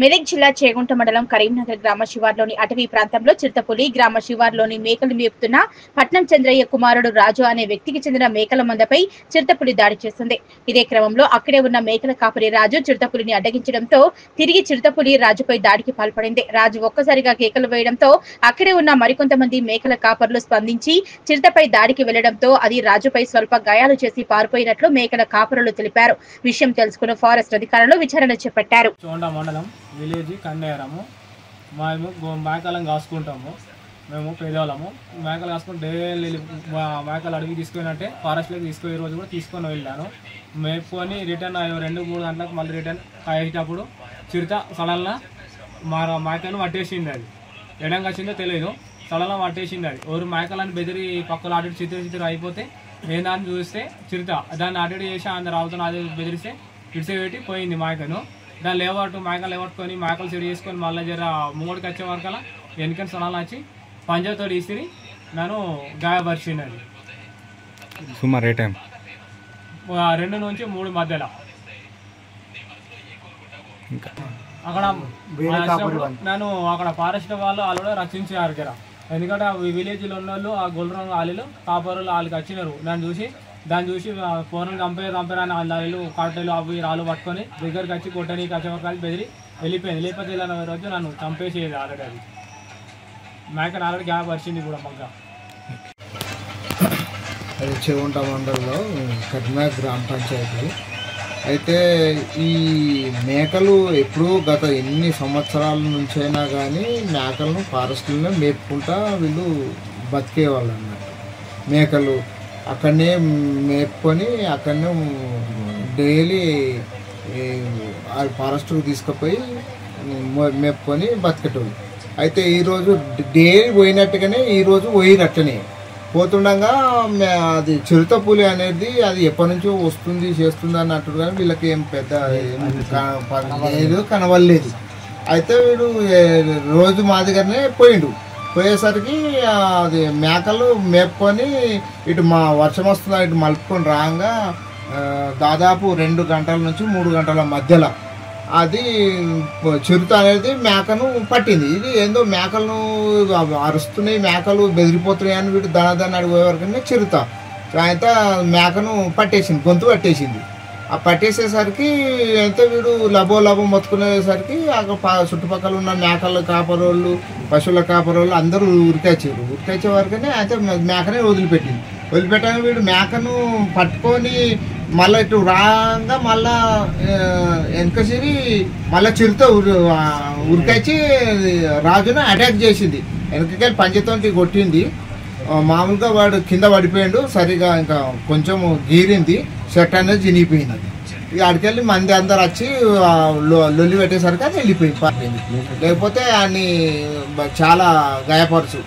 మెదక్ జిల్లా చేగుంట మండలం కరీంనగర్ గ్రామ శివార్లోని అటవీ ప్రాంతంలో చిరుతపులి గ్రామ శివార్లోని మేకలు మేపుతున్న పట్నం చంద్రయ్య కుమారుడు రాజు అనే వ్యక్తికి చెందిన మేకల మందపై చిరుతపులి దాడి చేసింది. ఇదే క్రమంలో అక్కడే ఉన్న మేకల కాపరి రాజు చిరుతపులిని అడ్డగించడంతో తిరిగి చిరుతపులి రాజుపై దాడికి పాల్పడింది. రాజు ఒక్కసారిగా కేకలు వేయడంతో అక్కడే ఉన్న మరికొంతమంది మేకల కాపర్లు స్పందించి చిరుతపై దాడికి వెళ్లడంతో అది రాజుపై స్వల్ప గాయాలు చేసి పారిపోయినట్లు మేకల కాపరులు తెలిపారు. విషయం తెలుసుకున్న ఫారెస్ట్ అధికారులు విచారణ చేపట్టారు. విలేజ్ కండేరము మేము మేకలను కాసుకుంటాము. మేము పేదవాళ్ళము. మేకలు కాసుకుని డైలీ మేకలు అడిగి తీసుకున్నట్టే ఫారెస్ట్లోకి తీసుకునే రోజు కూడా తీసుకొని వెళ్ళాను. మేపుకొని రిటర్న్ 2-3 గంటలకు మళ్ళీ రిటర్న్ అయ్యేటప్పుడు చిరుత సడన్గా మా మేకలను పట్టేసింది. అది ఎడంగా వచ్చిందో తెలియదు, సడన్గా పట్టేసింది. అది ఎవరు మేకలను బెదిరి పక్కలు అటు చిత్ర అయిపోతే నేను దాన్ని చూస్తే చిరుత దాన్ని అటు చేసి అందరు అవుతున్నా అది బెదిరిస్తే ఇడిసే పెట్టి పోయింది మేకను. దాన్ని మేకలు లేవట్టుకొని మేకలు చెడు చేసుకొని మళ్ళీ జర ముంగడికి వచ్చే వరకలా వెనుకని సొనాలు వచ్చి పంజాతో ఇసిరి నన్ను గాయపరిచింది. అది సుమారు ఏ టైం 2 నుంచి 3 మధ్యలో అక్కడ నన్ను అక్కడ ఫారెస్ట్ వాళ్ళు కూడా రక్షించారు జర. ఎందుకంటే ఆ విలేజ్లో ఉన్న వాళ్ళు ఆ గొల్లరంగు ఆలీలు కాపరులు వాళ్ళకి వచ్చినారు. దాన్ని చూసి ఫోన్ చంపారని వాళ్ళు కట్టెలు అవి రాళ్ళు పట్టుకొని దగ్గరికి వచ్చి కొట్టని కచ్చవరకాలు బెదిరి వెళ్ళిపోయింది. లేకపోతే ఇలా రోజు నన్ను చంపేసేది. ఆల్రెడీ అది మేకను ఆల్రెడీ గ్యాప్ వచ్చింది కూడా పక్క. అది చేగుంట మండలంలో కరీంనగర్ గ్రామ పంచాయతీ. అయితే ఈ మేకలు ఎప్పుడూ గత ఎన్ని సంవత్సరాల నుంచైనా కానీ మేకలను ఫారెస్ట్లోనే మేపుకుంటా వీళ్ళు బతికేవాళ్ళు అన్నట్టు. మేకలు అక్కడనే మేపుకొని అక్కడనే డైలీ ఫారెస్ట్కి తీసుకుపోయి మేపుకొని బతికేటోళ్ళు. అయితే ఈరోజు డైలీ పోయినట్టుగానే ఈరోజు పోయినట్టనే పోతుండగా అది చిరుతపులి అనేది అది ఎప్పటి నుంచో వస్తుంది చేస్తుంది అన్నట్టు కానీ వీళ్ళకి ఏం పెద్ద లేదు కనవలేదు. అయితే వీడు రోజు మాదిగానే పోయేసరికి అది మేకలు మేపుకొని ఇటు మా వర్షం వస్తుంది ఇటు మలుపుకొని రాగా దాదాపు 2 గంటల నుంచి 3 గంటల మధ్యలో అది చిరుత అనేది మేకను పట్టింది. ఇది ఏందో మేకలను అరుస్తున్నాయి, మేకలు బెదిరిపోతున్నాయి అని వీడు దాని అడిగేవరకనే చిరుత అయితే మేకను పట్టేసింది, గొంతు పట్టేసింది. ఆ పట్టేసేసరికి అయితే వీడు లబో మొత్తుకునేసరికి చుట్టుపక్కల ఉన్న మేకల కాపరోళ్ళు పశువుల కాపరోళ్ళు అందరూ ఉరికొచ్చే వరకనే అయితే మేకనే వదిలిపెట్టాక వీడు మేకను పట్టుకొని మళ్ళీ ఇటు రాగా మళ్ళా వెనకసిరి మళ్ళీ చిరుత ఉరికొచ్చి రాజును అటాక్ చేసింది. వెనకకెళ్ళి పంజతోటి కొట్టింది. మామూలుగా వాడు కింద పడిపోయాడు. సరిగా ఇంకా కొంచెం గీరింది, షర్ట్ అనేది చినిగిపోయింది. ఇక అడికెళ్ళి మంది అందరు వచ్చి లొల్లి పెట్టేసరికి అది వెళ్ళిపోయింది. లేకపోతే అన్ని చాలా గాయపరచు.